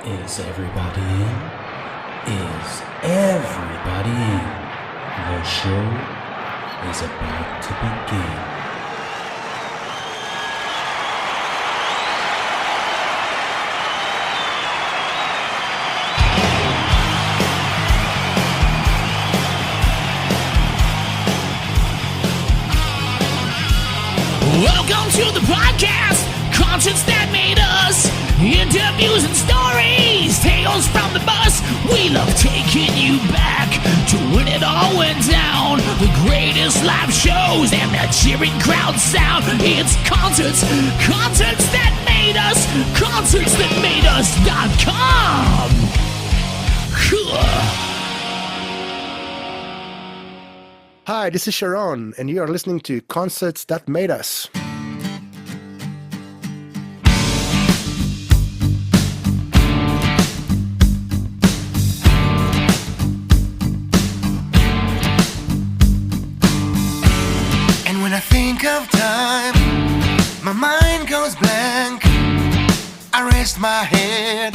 Is everybody in? Is everybody in? The show is about to begin. Welcome to the podcast, concerts that made us, interviews and stories, tales from the bus. We love taking you back to when it all went down. The greatest live shows and the cheering crowd sound. It's concerts that made us, concertsthatmadeus.com. Hi, this is Sheron, and you are listening to Concerts That Made Us. And when I think of time, my mind goes blank. I rest my head,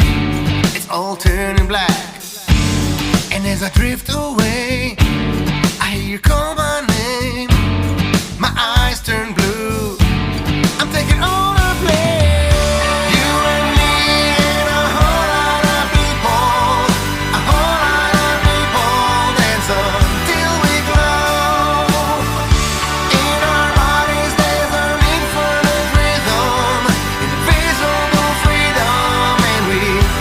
it's all turning black. And as I drift away, I hear you call my name. My eyes turn blue. I'm taking all the blame. You and me and a whole lot of people. A whole lot of people dance until we glow. In our bodies there's an infinite rhythm, invisible freedom, and we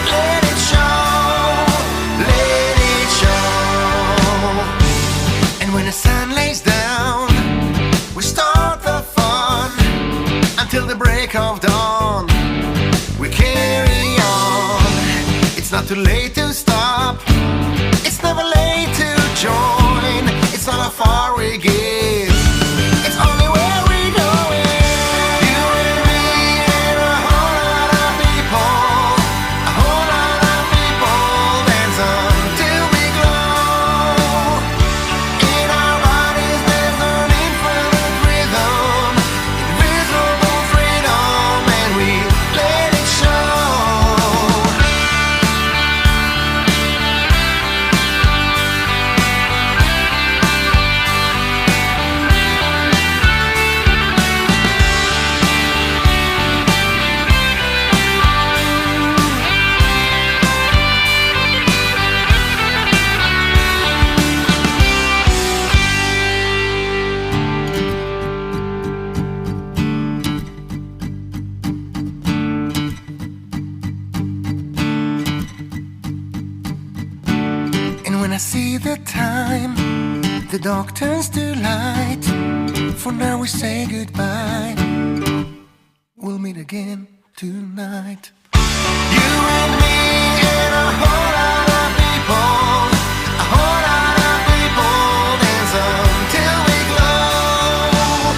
let it show. Let it show. And when the sun lays down, we start the fun until the break of dawn. We carry on. It's not too late to stop. It's never late to join. It's not how far we give. It's only where we going. You and me and a whole lot of people. A whole lot of people dance until we glow. In our bodies there's an infinite rhythm, invisible freedom, and we let it show. And when I see the time, the dark turns to light. For now we say goodbye. We'll meet again tonight. You and me and a whole lot of people. A whole lot of people dance until we glow.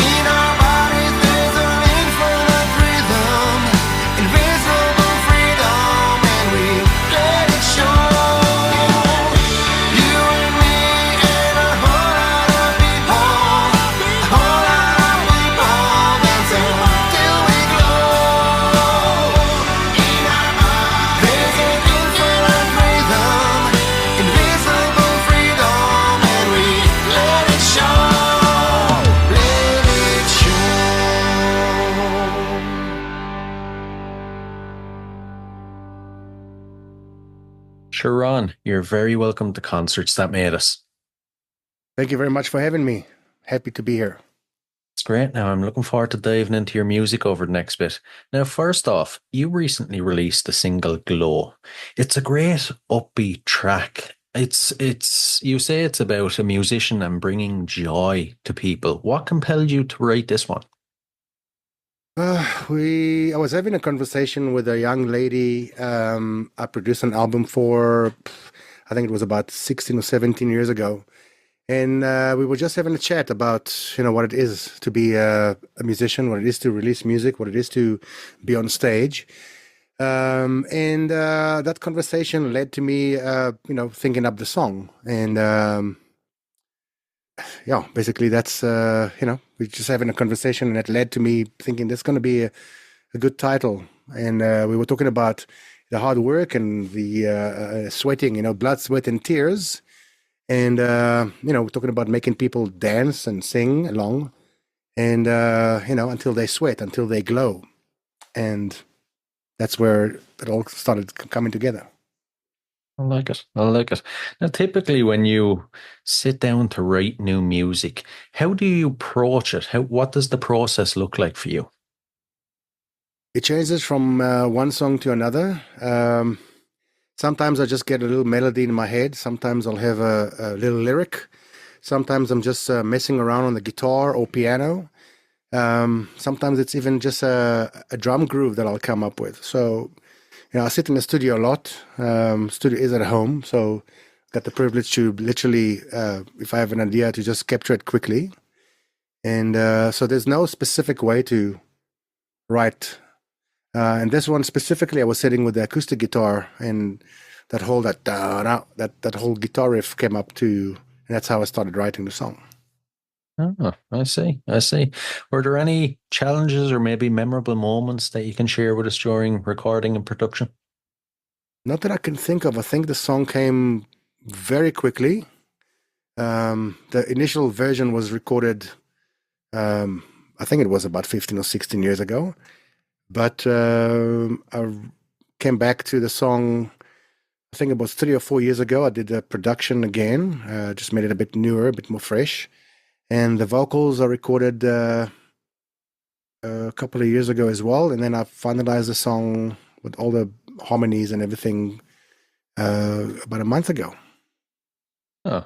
In our bodies there's an infinite rhythm, invisible freedom, and we let it show. You and me and a whole lot of people. A whole lot of people dance until we glow. In our bodies there's an infinite rhythm, invisible freedom, and we let it show. Let it show. Sheron, you're very welcome to Concerts That Made Us. Thank you very much for having me. Happy to be here. It's great. Now, I'm looking forward to diving into your music over the next bit. Now, first off, you recently released the single Glow. It's a great upbeat track. You say it's about a musician and bringing joy to people. What compelled you to write this one? I was having a conversation with a young lady I produced an album for, I think it was about 16 or 17 years ago. And we were just having a chat about, what it is to be a musician, what it is to release music, what it is to be on stage. And that conversation led to me, thinking up the song. And basically that's, we're just having a conversation, and it led to me thinking there's going to be a good title. And we were talking about the hard work and the sweating, blood, sweat, and tears. And, we're talking about making people dance and sing along and, until they sweat, until they glow. And that's where it all started coming together. I like it. I like it. Now, typically, when you sit down to write new music, how do you approach it? What does the process look like for you? It changes from one song to another. Sometimes I just get a little melody in my head. Sometimes I'll have a little lyric. Sometimes I'm just messing around on the guitar or piano. Sometimes it's even just a drum groove that I'll come up with. So, I sit in the studio a lot. Studio is at home, so got the privilege to literally, if I have an idea, to just capture it quickly. And so there's no specific way to write. And this one specifically, I was sitting with the acoustic guitar, and that whole guitar riff came up to, and that's how I started writing the song. Oh, I see. I see. Were there any challenges or maybe memorable moments that you can share with us during recording and production? Not that I can think of. I think the song came very quickly. The initial version was recorded, I think it was about 15 or 16 years ago. But I came back to the song, I think it was 3 or 4 years ago. I did the production again, just made it a bit newer, a bit more fresh. And the vocals are recorded a couple of years ago as well. And then I finalized the song with all the harmonies and everything about a month ago. Oh,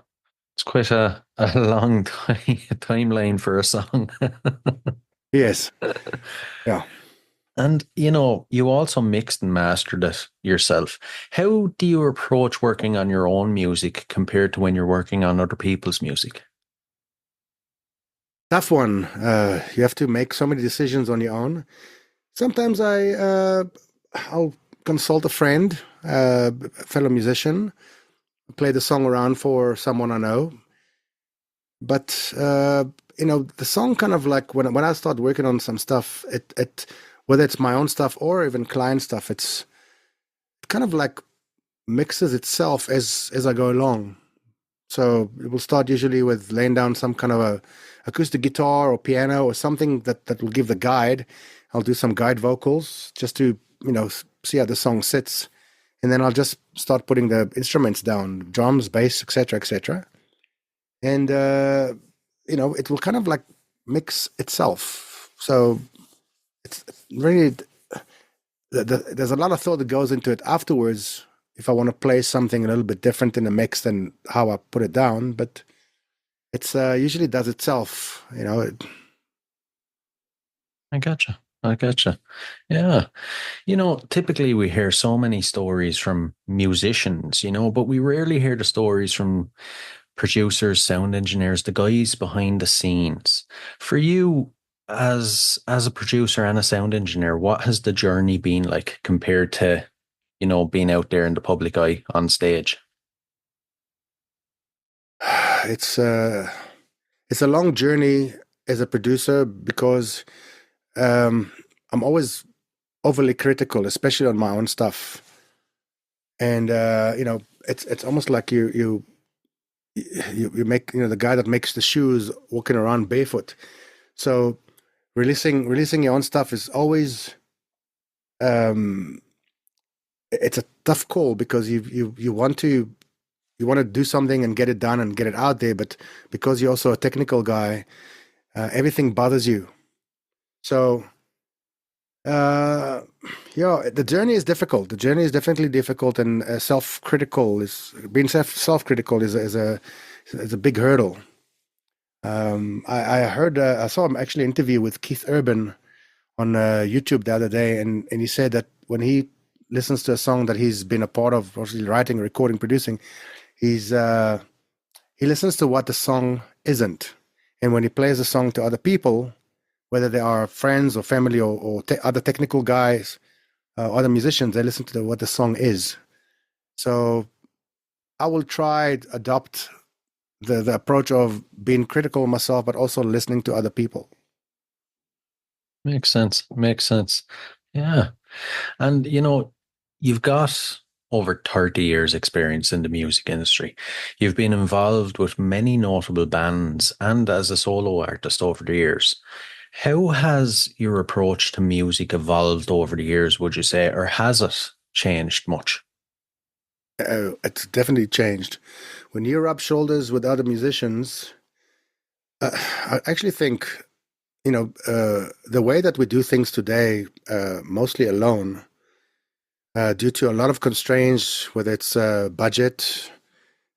it's quite a long timeline for a song. Yes. Yeah. And you also mixed and mastered it yourself. How do you approach working on your own music compared to when you're working on other people's music? Tough one. You have to make so many decisions on your own. Sometimes I'll consult a friend, a fellow musician, play the song around for someone I know. But the song kind of like when I start working on some stuff, it whether it's my own stuff or even client stuff, it kind of like mixes itself as I go along. So it will start usually with laying down some kind of a acoustic guitar or piano or something that will give the guide. I'll do some guide vocals just to see how the song sits, and then I'll just start putting the instruments down, drums, bass, etc., etc. And it will kind of like mix itself. So it's really there's a lot of thought that goes into it afterwards. If I want to play something a little bit different in the mix than how I put it down, but it's usually does itself. I gotcha. I gotcha. Yeah. Typically we hear so many stories from musicians, but we rarely hear the stories from producers, sound engineers, the guys behind the scenes. For you, as a producer and a sound engineer, what has the journey been like compared to, being out there in the public eye on stage? It's it's a long journey as a producer because I'm always overly critical, especially on my own stuff. And it's almost like you make the guy that makes the shoes walking around barefoot. So releasing your own stuff is always it's a tough call because you want to do something and get it done and get it out there, but because you're also a technical guy, everything bothers you. So the journey is difficult. The journey is definitely difficult, and self-critical is being self-critical is a big hurdle. I saw actually an interview with Keith Urban on YouTube the other day, and he said that when he listens to a song that he's been a part of, obviously writing, recording, producing, he listens to what the song isn't, and when he plays the song to other people, whether they are friends or family or other technical guys, other musicians, they listen to what the song is. So I will try to adopt the approach of being critical of myself, but also listening to other people. Makes sense. Makes sense. Yeah. And, You've got over 30 years experience in the music industry. You've been involved with many notable bands and as a solo artist over the years. How has your approach to music evolved over the years, would you say, or has it changed much? It's definitely changed. When you rub shoulders with other musicians, I actually think, the way that we do things today, mostly alone, due to a lot of constraints, whether it's budget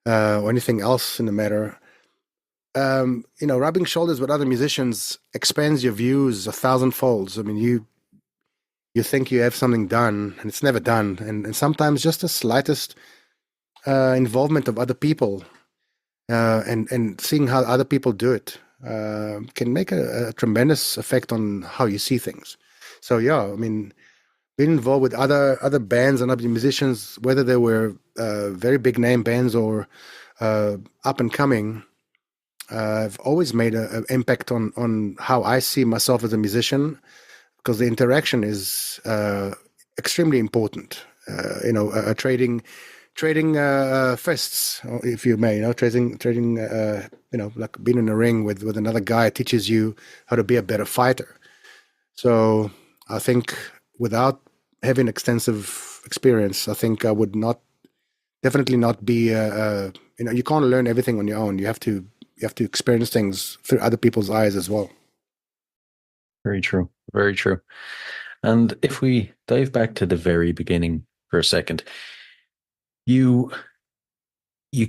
or anything else in the matter, rubbing shoulders with other musicians expands your views a thousand folds. I mean, you think you have something done, and it's never done, and sometimes just the slightest involvement of other people and seeing how other people do it can make a tremendous effect on how you see things. So yeah, I mean, being involved with other bands and other musicians, whether they were very big name bands or up and coming, I've always made an impact on how I see myself as a musician, because the interaction is extremely important. Trading fists, if you may, trading, like being in a ring with another guy teaches you how to be a better fighter. So I think without having extensive experience, I think I would definitely not be, you can't learn everything on your own. You have to experience things through other people's eyes as well. Very true. Very true. And if we dive back to the very beginning for a second, you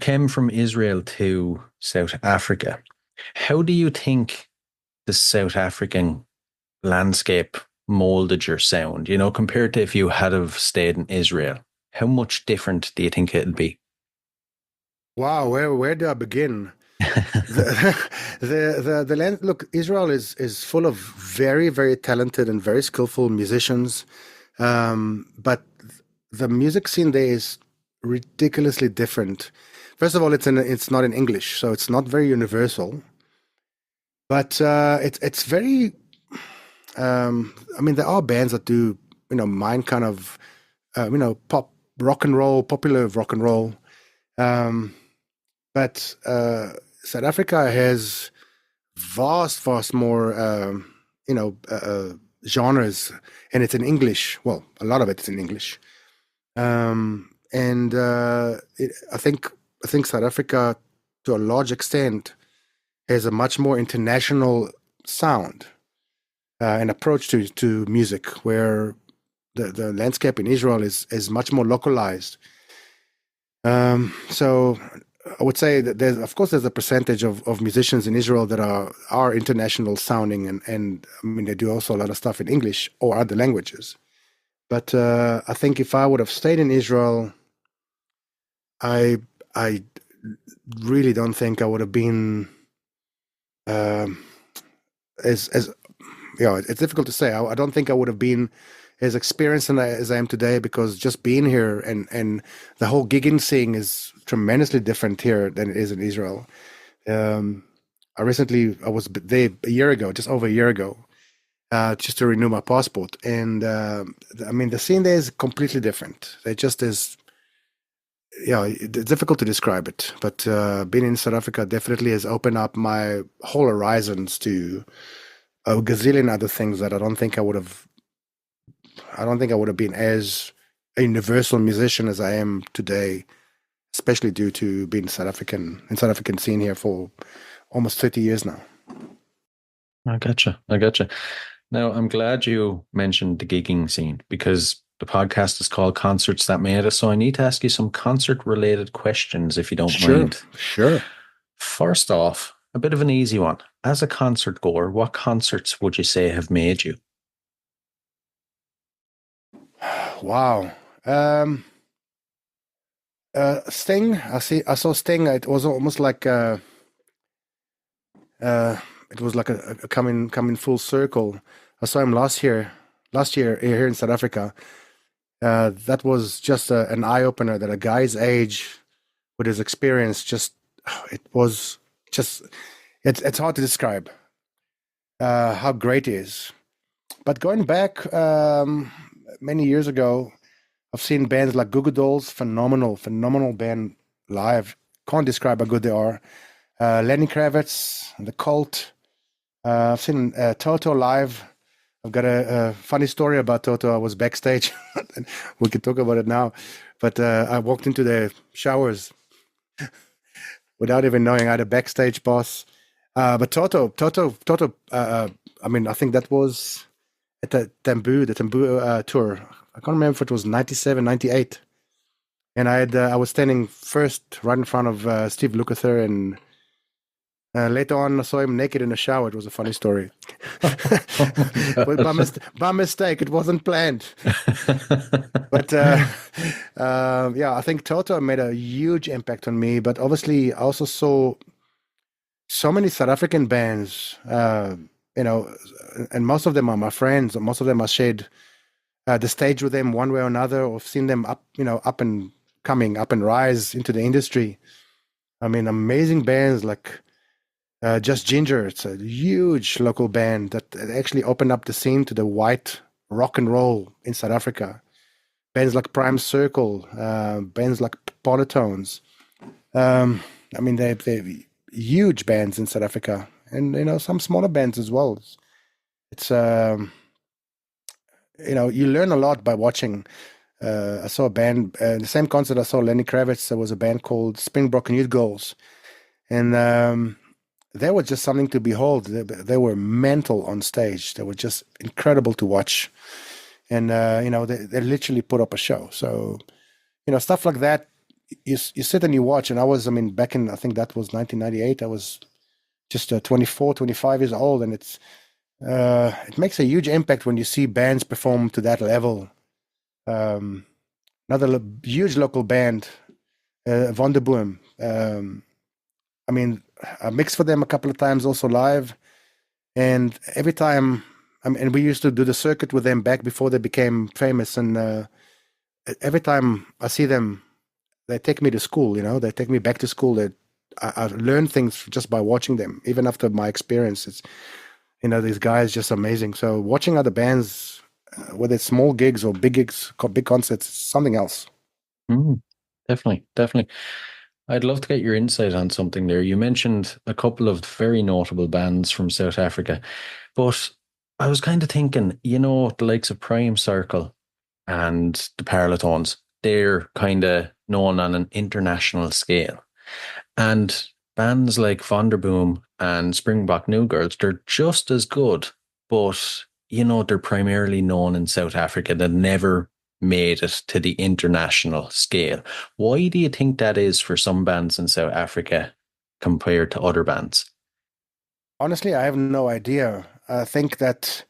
came from Israel to South Africa. How do you think the South African landscape molded your sound, compared to if you had have stayed in Israel? How much different do you think it'd be? Wow, where do I begin? The land. Look, Israel is full of very, very talented and very skillful musicians, but the music scene there is ridiculously different. First of all, it's not in English, so it's not very universal. But it's very. I mean, there are bands that do mine kind of pop rock and roll, popular rock and roll. But South Africa has vast more, genres, and it's in English. Well, a lot of it's in English, and I think South Africa, to a large extent, has a much more international sound and approach to music, where the landscape in Israel is much more localized. So I would say that there's a percentage of musicians in Israel that are international sounding, and I mean, they do also a lot of stuff in English or other languages. But I think if I would have stayed in Israel, I really don't think I would have been as it's difficult to say. I don't think I would have been as experienced as I am today, because just being here and the whole gigging scene is tremendously different here than it is in Israel. I was there a year ago, just over a year ago, just to renew my passport, and I mean, the scene there is completely different. It just is. Yeah, it's difficult to describe it, but being in South Africa definitely has opened up my whole horizons to a gazillion other things that I don't think I would have been as a universal musician as I am today, especially due to being South African scene here for almost 30 years now. I gotcha. Now, I'm glad you mentioned the gigging scene, because the podcast is called Concerts That Made Us. So I need to ask you some concert related questions, if you don't mind. Sure. First off, a bit of an easy one. As a concert goer, what concerts would you say have made you? Wow. Sting. I saw Sting. It was almost like it was like a coming full circle. I saw him last year here in South Africa. That was just an eye opener. That a guy's age, with his experience, it's hard to describe how great he is. But going back many years ago, I've seen bands like Goo Goo Dolls, phenomenal band live. Can't describe how good they are. Lenny Kravitz, The Cult. I've seen Toto live. I've got a funny story about Toto. I was backstage. We could talk about it now. But I walked into the showers without even knowing I had a backstage pass. But Toto. I mean, I think that was at the Tambu tour. I can't remember if it was 97, 98. And I was standing first right in front of Steve Lukather, and later on I saw him naked in the shower. It was a funny story. But by mistake, it wasn't planned. But yeah, I think Toto made a huge impact on me. But obviously, I also saw so many South African bands, you know, and most of them are my friends. Most of them I shared the stage with them one way or another, or seen them up, up and coming, up and rise into the industry. I mean, amazing bands like Just Ginger. It's a huge local band that actually opened up the scene to the white rock and roll in South Africa. Bands like Prime Circle, bands like Polytones. I mean, they're huge bands in South Africa, and some smaller bands as well. It's you learn a lot by watching. I saw a band, the same concert I saw Lenny Kravitz. There was a band called Springbok Youth Girls, and they were just something to behold. They were mental on stage. They were just incredible to watch, and they literally put up a show. So stuff like that. You sit and you watch, and back in, I think that was 1998. I was just 24, 25 years old, and it makes a huge impact when you see bands perform to that level. Another huge local band, Von der Boom. I mixed for them a couple of times also live, and every time, and we used to do the circuit with them back before they became famous, and every time I see them, they take me to school, they take me back to school. I learn things just by watching them, even after my experiences. These guys just amazing. So watching other bands, whether it's small gigs or big gigs, big concerts, something else. Definitely. I'd love to get your insight on something there. You mentioned a couple of very notable bands from South Africa, but I was kind of thinking, the likes of Prime Circle and the Parlotones, they're kind of known on an international scale. And bands like Vonderboom and Springbok New Girls, they're just as good, but they're primarily known in South Africa. They never made it to the international scale. Why do you think that is for some bands in South Africa compared to other bands? Honestly, I have no idea. I think that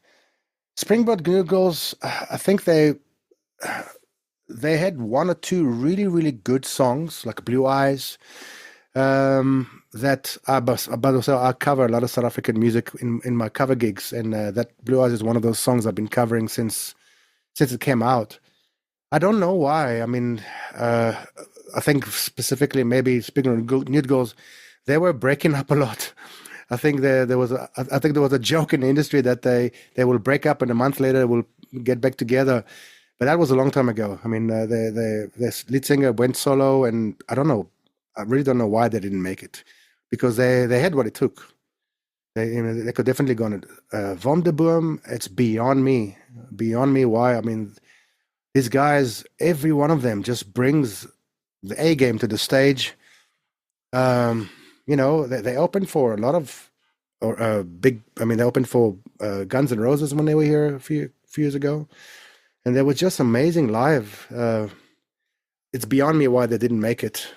Springbok New Girls, I think they had one or two really, really good songs, like Blue Eyes. But also I cover a lot of South African music in my cover gigs, and that Blue Eyes is one of those songs I've been covering since it came out. I don't know why. I think specifically, maybe speaking of Nude Girls, they were breaking up a lot. I think there was a joke in the industry that they will break up and a month later will get back together. But that was a long time ago. The lead singer went solo, and I don't know. I really don't know why they didn't make it, because they had what it took. They could definitely go on it. Von der Boom, it's beyond me why. These guys, every one of them just brings the A game to the stage. They opened for a lot of big. They opened for Guns N' Roses when they were here a few years ago, and they were just amazing live. It's beyond me why they didn't make it.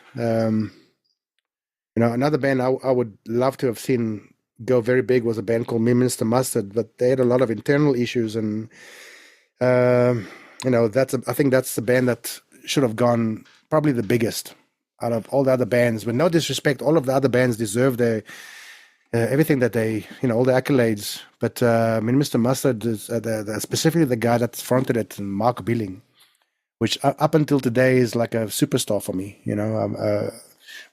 Another band I would love to have seen go very big was a band called Mr. Mustard, but they had a lot of internal issues, and I think that's the band that should have gone probably the biggest out of all the other bands. With no disrespect, all of the other bands deserve their everything that they, all the accolades. But Mr. Mustard is specifically the guy that fronted it, Mark Billing, which up until today is like a superstar for me.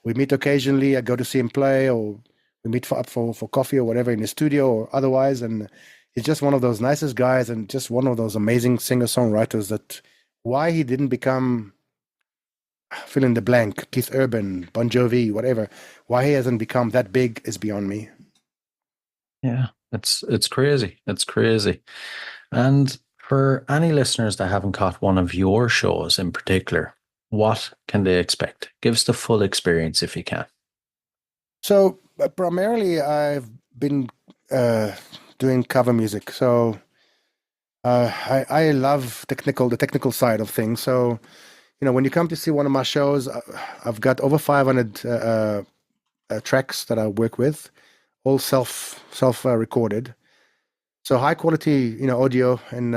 We meet occasionally. I go to see him play, or we meet for coffee or whatever in the studio or otherwise. And he's just one of those nicest guys, and just one of those amazing singer-songwriters that Why he didn't become fill in the blank, Keith Urban, Bon Jovi, whatever. Why he hasn't become that big is beyond me. Yeah, it's crazy. It's crazy. And for any listeners that haven't caught one of your shows in particular, what can they expect? Give us the full experience if you can. So primarily, I've been uh, doing cover music. So I love the technical side of things. So when you come to see one of my shows, I've got over 500 tracks that I work with, all self recorded. So high quality, audio, and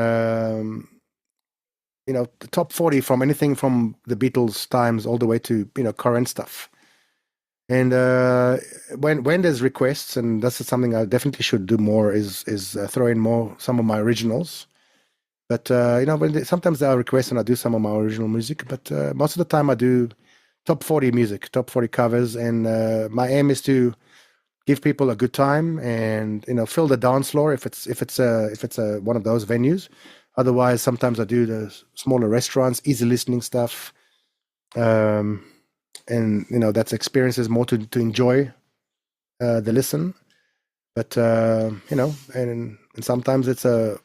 the top 40 from anything from the Beatles times all the way to current stuff. And when there's requests, and that's something I definitely should do more, is throw in more some of my originals. But sometimes there are requests and I do some of my original music. But most of the time I do top 40 music, top 40 covers, and my aim is to give people a good time and fill the dance floor if it's one of those venues. Otherwise, sometimes I do the smaller restaurants, easy listening stuff, um, and that's experiences more to enjoy the listen. But and sometimes the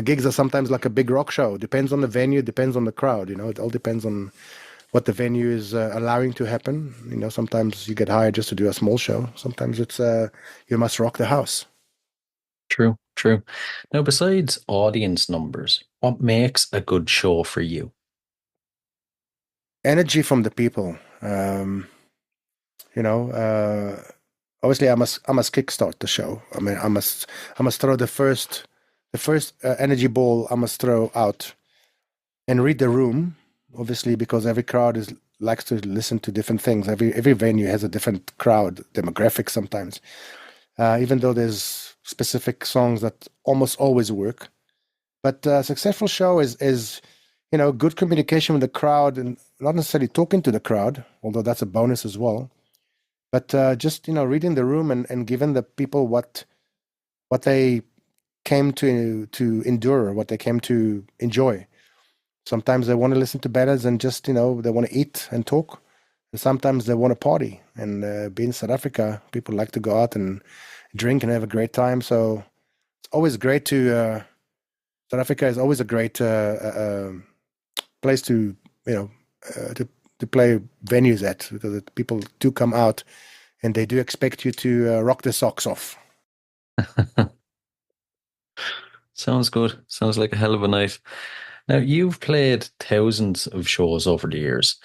gigs are sometimes like a big rock show. Depends on the venue, depends on the crowd. It all depends on what the venue is allowing to happen. Sometimes you get hired just to do a small show. Sometimes it's you must rock the house. True, true. Now, besides audience numbers, what makes a good show for you? Energy from the people. You know, obviously I must kickstart the show. I mean, I must throw the first energy ball. I must throw out and read the room. Obviously, because every crowd is likes to listen to different things. Every venue has a different crowd demographic sometimes. Even though there's specific songs that almost always work. But a successful show is good communication with the crowd and not necessarily talking to the crowd, although that's a bonus as well. But just reading the room and giving the people what they came to endure, what they came to enjoy. Sometimes they want to listen to ballads and just they want to eat and talk, and sometimes they want to party. And being in South Africa, people like to go out and drink and have a great time. So it's always great to South Africa is always a great place to you know to play venues at because people do come out and they do expect you to rock the socks off. Sounds good. Sounds like a hell of a night. Now, you've played thousands of shows over the years.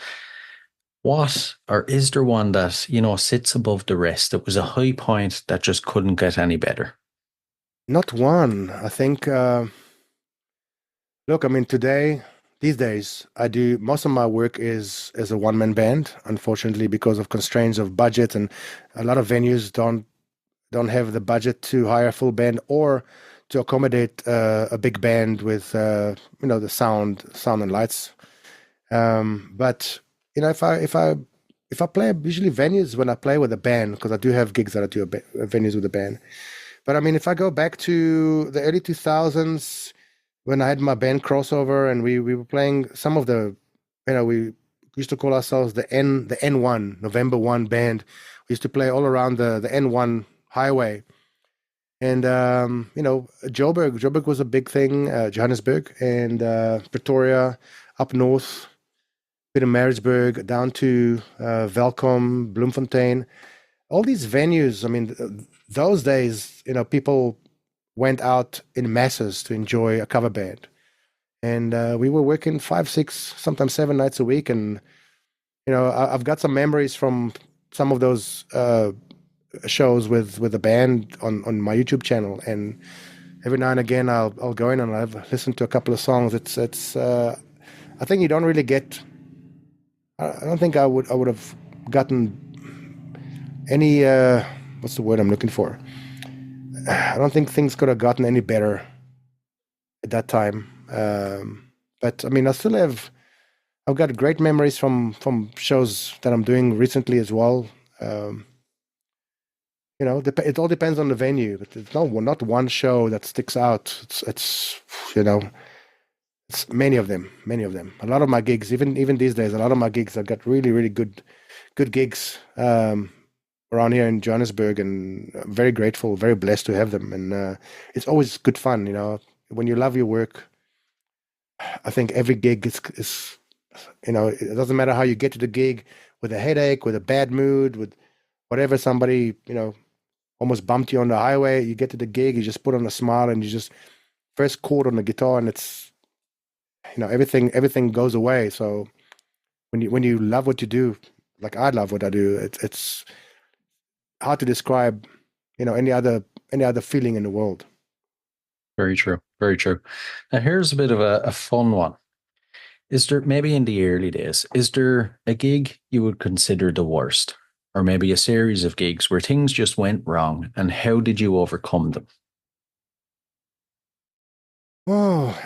What, or is there one that, sits above the rest? That was a high point that just couldn't get any better. Not one. I think. Look, I mean, these days, I do most of my work is as a one man band. Unfortunately, because of constraints of budget, and a lot of venues don't have the budget to hire a full band or to accommodate a big band with the sound and lights. But if I play usually venues when I play with a band because I do have gigs that I do venues with a band. But I mean, if I go back to the early 2000s when I had my band crossover and we were playing some of we used to call ourselves the N1 November 1 band. We used to play all around the N1 highway. And Joburg was a big thing, Johannesburg and Pretoria, up north, bit of Maritzburg, down to Welkom, Bloemfontein. All these venues. I mean, those days, people went out in masses to enjoy a cover band, and we were working 5, 6, sometimes 7 nights a week. And I've got some memories from some of those shows with the band on my YouTube channel, and every now and again I'll go in and I've listened to a couple of songs. It's I think you don't really get. I don't think I would have gotten any what's the word I'm looking for. I don't think things could have gotten any better at that time. But I mean, I've got great memories from shows that I'm doing recently as well. It all depends on the venue, but it's not one show that sticks out. It's It's many of them, many of them. A lot of my gigs, even these days, a lot of my gigs, I've got really, really good gigs around here in Johannesburg, and I'm very grateful, very blessed to have them. And it's always good fun, you know. When you love your work, I think every gig is, you know, it doesn't matter how you get to the gig with a headache, with a bad mood, with whatever, somebody, you know, almost bumped you on the highway. You get to the gig, you just put on a smile, and you just first chord on the guitar, and it's, you know, everything goes away. So when you love what you do, like I love what I do, it's hard to describe, you know, any other feeling in the world. Very true. Very true. Now, here's a bit of a fun one. Is there, maybe in the early days, is there a gig you would consider the worst? Or maybe a series of gigs where things just went wrong, and how did you overcome them? Oh,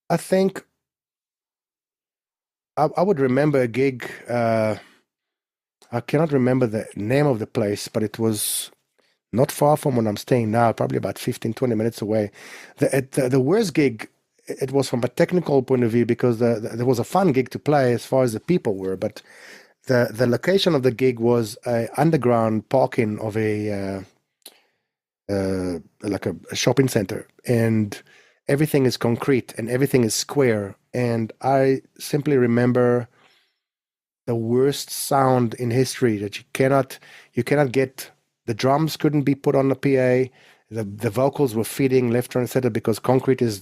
I think I would remember a gig. I cannot remember the name of the place, but it was not far from when I'm staying now, probably about 15, 20 minutes away. The worst gig, it was from a technical point of view, because there was a fun gig to play as far as the people were, but the location of the gig was a underground parking of like a shopping center, and everything is concrete and everything is square. And I simply remember the worst sound in history, that you cannot get. The drums couldn't be put on the PA. The vocals were feeding left, right, and center, because concrete and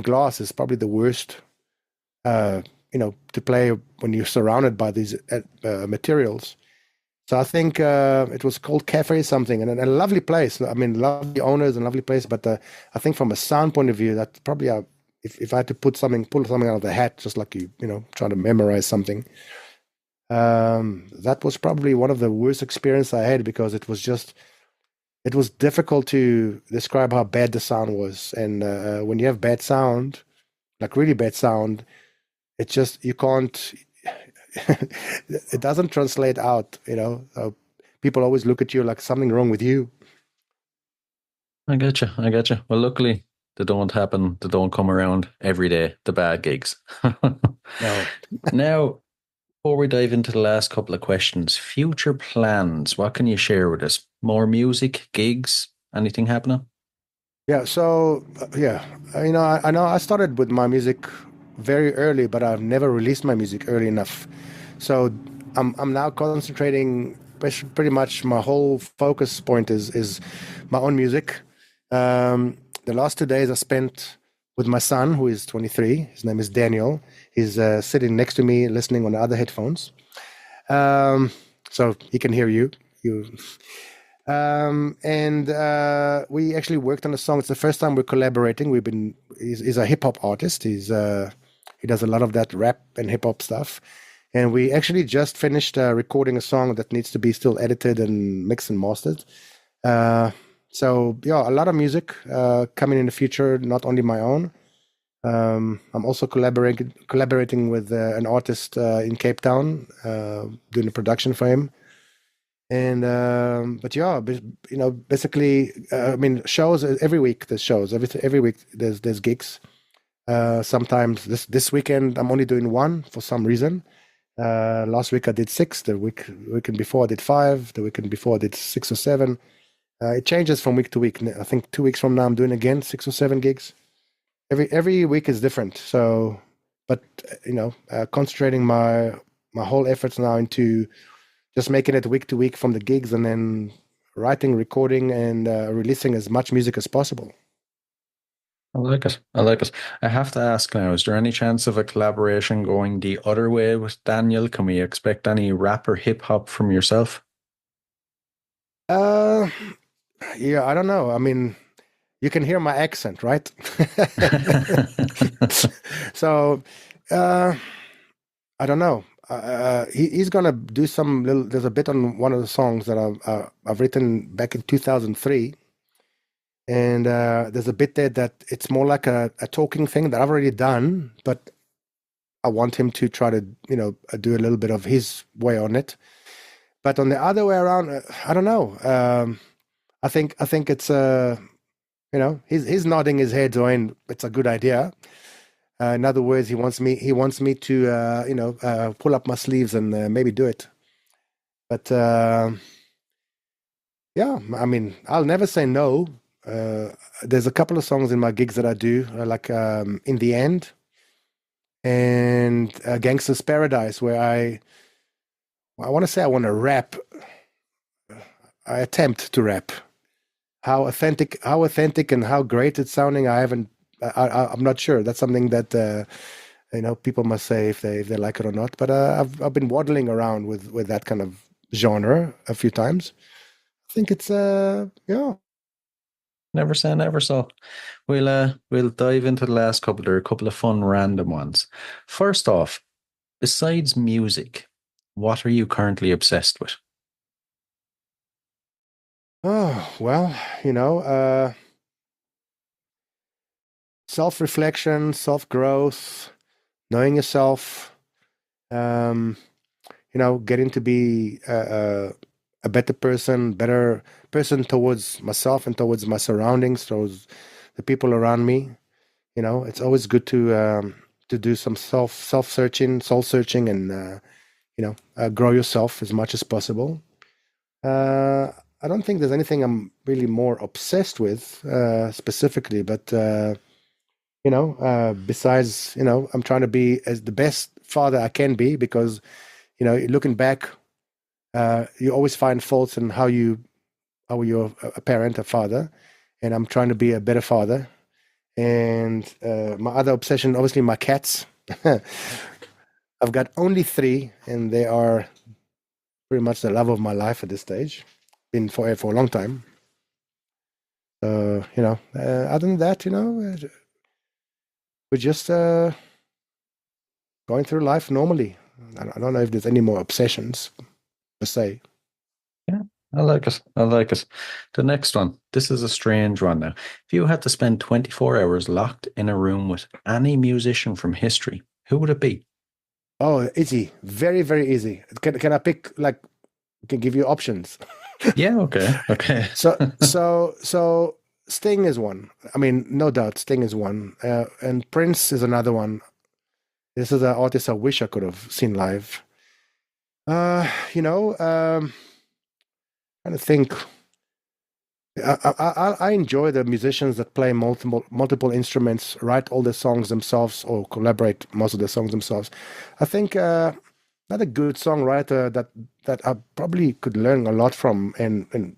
glass is probably the worst, uh, to play when you're surrounded by these materials. So I think it was called Cafe something, and a lovely place. I mean, lovely owners and lovely place. But I think from a sound point of view, that probably, if I had to pull something out of the hat, just like trying to memorize something, that was probably one of the worst experience I had, because it was difficult to describe how bad the sound was. And when you have bad sound, like really bad sound, it just, you can't, it doesn't translate out, people always look at you like something wrong with you. I get you. I get you. Well, luckily, they don't happen. They don't come around every day, the bad gigs. No. Now, before we dive into the last couple of questions, future plans, what can you share with us? More music, gigs, anything happening? Yeah, so yeah, I know I started with my music very early, but I've never released my music early enough. So I'm now concentrating. Pretty much my whole focus point is my own music. The last 2 days I spent with my son, who is 23. His name is Daniel. He's sitting next to me, listening on the other headphones, so he can hear you. And we actually worked on a song. It's the first time we're collaborating. He's a hip hop artist. He does a lot of that rap and hip hop stuff. And we actually just finished recording a song that needs to be still edited and mixed and mastered. So yeah, a lot of music coming in the future, not only my own. I'm also collaborating with an artist in Cape Town, doing a production for him. And but yeah, basically, I mean, shows every week. There's shows every week. There's gigs. Sometimes this weekend I'm only doing one for some reason. Last week I did six. The weekend before I did five. The weekend before I did 6 or 7. It changes from week to week. I think 2 weeks from now I'm doing again 6 or 7 gigs. Every week is different. So, but concentrating my whole efforts now into just making it week to week from the gigs, and then writing, recording, and releasing as much music as possible. I like it. I like it. I have to ask now, is there any chance of a collaboration going the other way with Daniel? Can we expect any rap or hip hop from yourself? Uh, yeah, I don't know. I mean, you can hear my accent, right? So, uh, I don't know. He's gonna do some little. There's a bit on one of the songs that I've written back in 2003, and there's a bit there that it's more like a talking thing that I've already done, but I want him to try to do a little bit of his way on it. But on the other way around, I don't know. I think it's He's nodding his head, going, "It's a good idea." In other words, he wants me to, pull up my sleeves and maybe do it. But yeah, I mean, I'll never say no. There's a couple of songs in my gigs that I do, like "In the End" and "Gangster's Paradise," where I want to say I want to rap. I attempt to rap. How authentic and how great it's sounding, I haven't. I'm not sure. That's something that people must say if they like it or not. But I've been waddling around with that kind of genre a few times. I think it's yeah. Never say never. So we'll dive into the last couple. There are a couple of fun random ones. First off, besides music, what are you currently obsessed with? Oh well, self-reflection, self-growth, knowing yourself. Um, getting to be a better person towards myself and towards my surroundings, towards the people around me. It's always good to do some self-searching, soul-searching, and grow yourself as much as possible. I don't think there's anything I'm really more obsessed with specifically, but besides, I'm trying to be as the best father I can be because, looking back, you always find faults in how you're a parent, a father, and I'm trying to be a better father. And my other obsession, obviously, my cats. I've got only three, and they are pretty much the love of my life at this stage. Been for a long time. Other than that, we're just going through life normally. I don't know if there's any more obsessions per se. Yeah, I like it. I like it. The next one. This is a strange one now. If you had to spend 24 hours locked in a room with any musician from history, who would it be? Oh, easy, very very easy. Can I pick like? Can give you options. Yeah, okay. Okay. So Sting is one. I mean, no doubt, Sting is one, and Prince is another one. This is an artist I wish I could have seen live. Trying to think. I enjoy the musicians that play multiple instruments, write all the songs themselves, or collaborate most of the songs themselves. I think another good songwriter that I probably could learn a lot from, and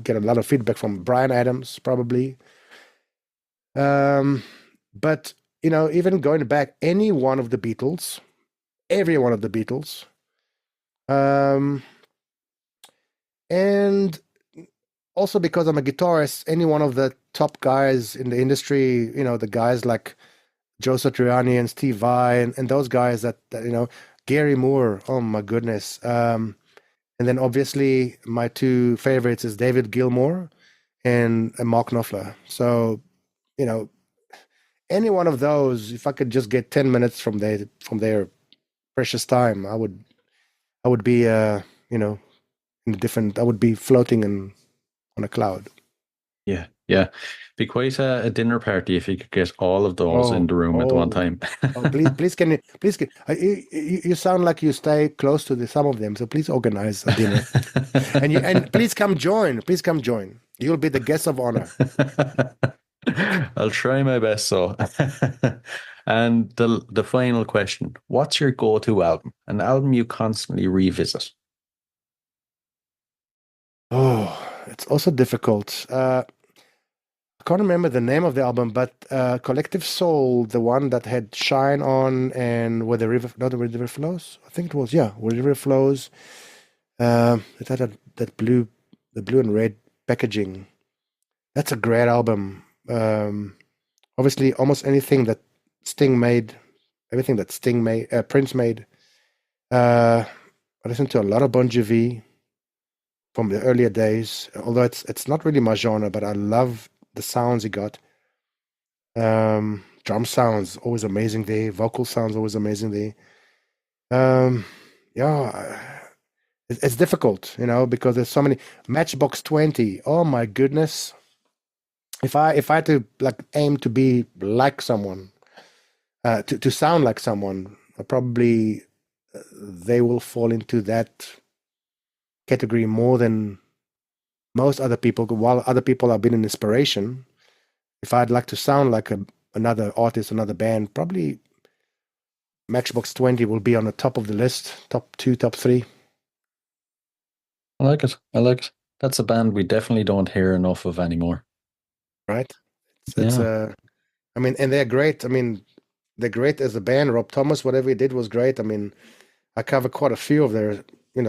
get a lot of feedback from, Brian Adams, probably. But even going back, any one of the Beatles, every one of the Beatles, um, and also because I'm a guitarist, any one of the top guys in the industry, the guys like Joe Satriani and Steve Vai, and those guys that Gary Moore. Oh my goodness. And then obviously my two favorites is David Gilmour and Mark Knopfler. So, you know, any one of those, if I could just get 10 minutes from their precious time, I would be in a different, I would be floating on a cloud. Yeah, yeah. Be quite a dinner party if you could get all of those in Oh, the room at one oh, time. oh, please can you please can you sound like you stay close to some of them, so please organize a dinner. And please come join. Please come join. You'll be the guest of honor. I'll try my best. So, and the final question: what's your go-to album? An album you constantly revisit? Oh, it's also difficult. I can't remember the name of the album, but Collective Soul, the one that had Shine on and Where the River, not Where the River Flows. I think it was, yeah, Where the River Flows. It had that the blue and red packaging. That's a great album. Obviously, almost anything that Sting made, everything that Prince made. I listened to a lot of Bon Jovi from the earlier days, although it's not really my genre, but I love the sounds he got. Drum sounds always amazing there. Vocal sounds always amazing there. Yeah, it's difficult, because there's so many. Matchbox 20. Oh my goodness. if I had to like aim to be like someone, to sound like someone, probably they will fall into that category more than most other people. While other people have been an inspiration, if I'd like to sound like another artist, another band, probably Matchbox 20 will be on the top of the list, top two, top three. I like it. I like it. That's a band we definitely don't hear enough of anymore. Right? It's Yeah, I mean, and they're great. I mean, they're great as a band. Rob Thomas, whatever he did was great. I mean, I cover quite a few of their,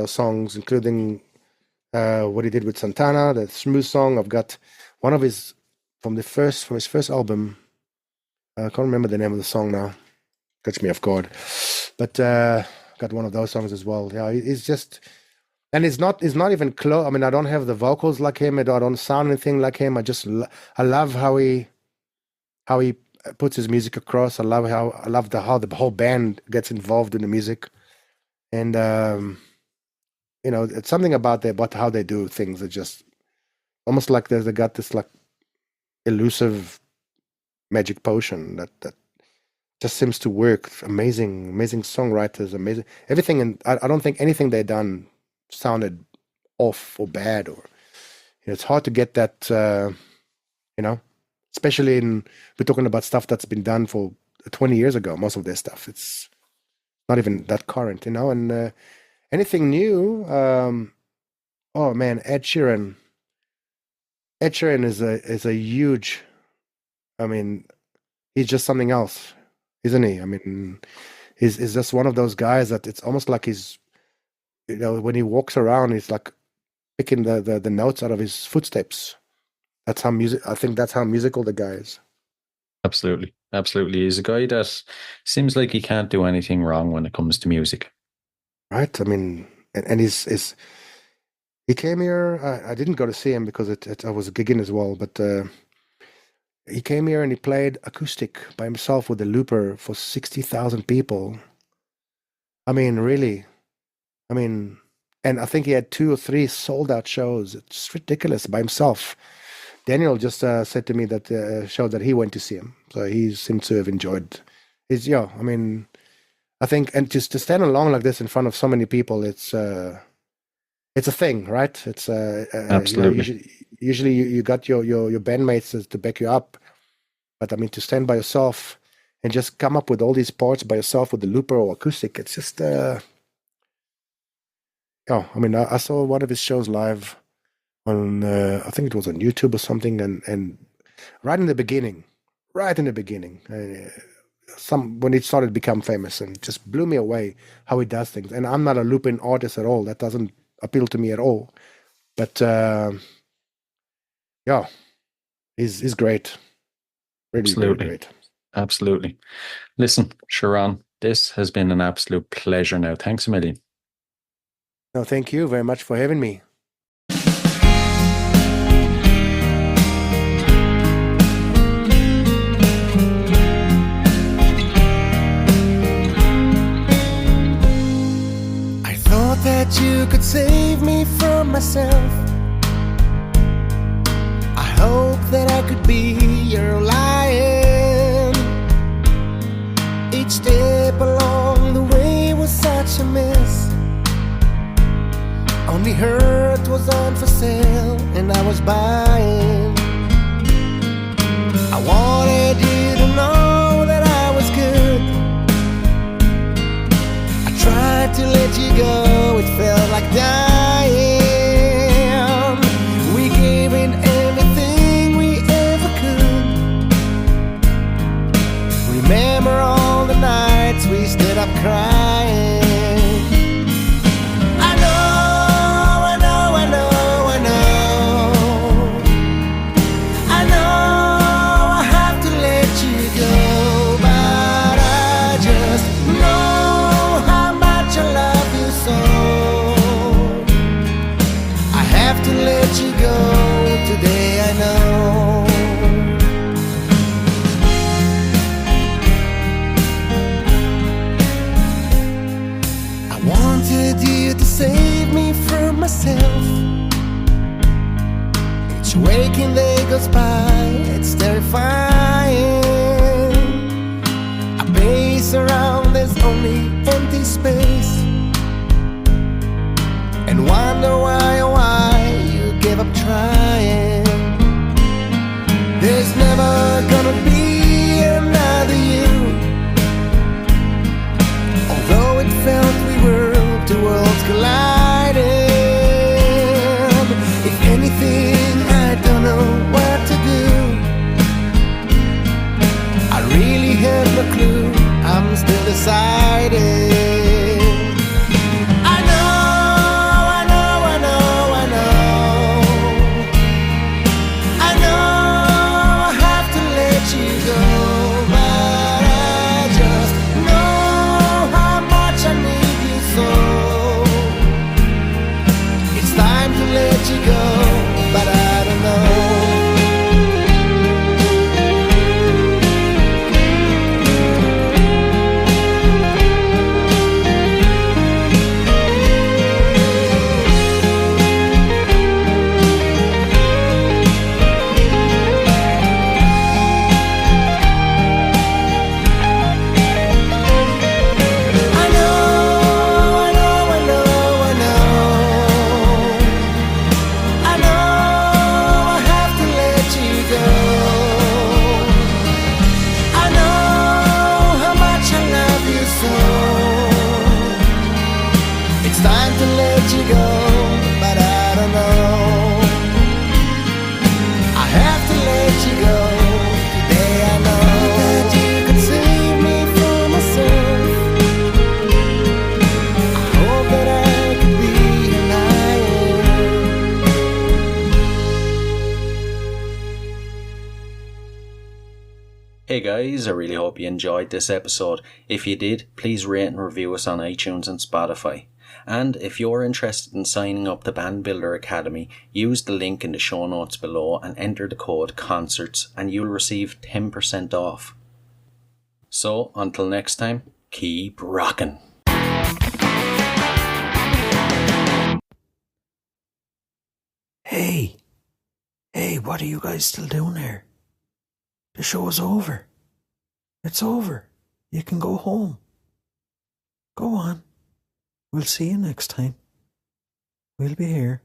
songs, including what he did with Santana, the Smooth song. I've got one of his from his first album. I can't remember the name of the song now. Catch me off guard. But got one of those songs as well. Yeah, he's just, and it's not even close. I mean, I don't have the vocals like him. I don't sound anything like him. I love how he puts his music across. I love how the whole band gets involved in the music, and it's something about how they do things that just almost like they got this like elusive magic potion that just seems to work. Amazing songwriters, amazing everything, and I don't think anything they done sounded off or bad, or it's hard to get that. Especially we're talking about stuff that's been done for 20 years ago. Most of their stuff, it's not even that current, and anything new. Oh man, Ed Sheeran. Ed Sheeran is a huge. I mean, he's just something else, isn't he? I mean, he's just one of those guys that it's almost like he's, when he walks around, he's like picking the notes out of his footsteps. That's how I think that's how musical the guy is. absolutely. Absolutely. He's a guy that seems like he can't do anything wrong when it comes to music. Right? I mean, and he came here. I didn't go to see him because I was gigging as well, but he came here and he played acoustic by himself with a looper for 60,000 people. I mean, really. I mean, and I think he had 2 or 3 sold out shows. It's ridiculous by himself. Daniel just said to me that show that he went to see him, so he seems to have enjoyed. I mean, I think, and just to stand alone like this in front of so many people, it's a thing, right? It's Absolutely. usually you got your bandmates to back you up, but I mean to stand by yourself and just come up with all these parts by yourself with the looper or acoustic, it's just I mean, I saw one of his shows live on I think it was on YouTube or something, and right in the beginning, when it started to become famous, and just blew me away how he does things. And I'm not a looping artist at all. That doesn't appeal to me at all. But yeah, he's great. Really, really Absolutely. great. Absolutely. Listen, Sharon, this has been an absolute pleasure now. Thanks a million. No, thank you very much for having me. I thought that you could save me from myself. I hope that I could be your lion. Each step along the way was such a mess. Only hurt was on for sale, and I was buying. I wanted you to know that I was good. I tried to let you go, it felt like dying. We gave in everything we ever could. Remember all the nights we stood up crying. So Each waking day goes by, it's terrifying. I pace around, there's only empty space, and wonder why, oh why you give up trying. There's never gonna be another you, although it felt we were two worlds colliding. If anything, I don't know what to do. I really have no clue, I'm still deciding. I know, I know, I know, I know, I know I have to let you go, but I just know how much I need you so. It's time to let you go, but I don't know. I know, I know, I know, I know, I know I have to let you go. I know how much I love you so. It's time to let you go, but I don't know. I have to let you go. Today I know that you can save me from myself. I hope that I can be your lion. Hey guys, I really hope you enjoyed this episode. If you did, please rate and review us on iTunes and Spotify. And if you're interested in signing up to Band Builder Academy, use the link in the show notes below and enter the code CONCERTS and you'll receive 10% off. So, until next time, keep rocking. Hey, what are you guys still doing here? The show's over. It's over. You can go home. Go on. We'll see you next time. We'll be here.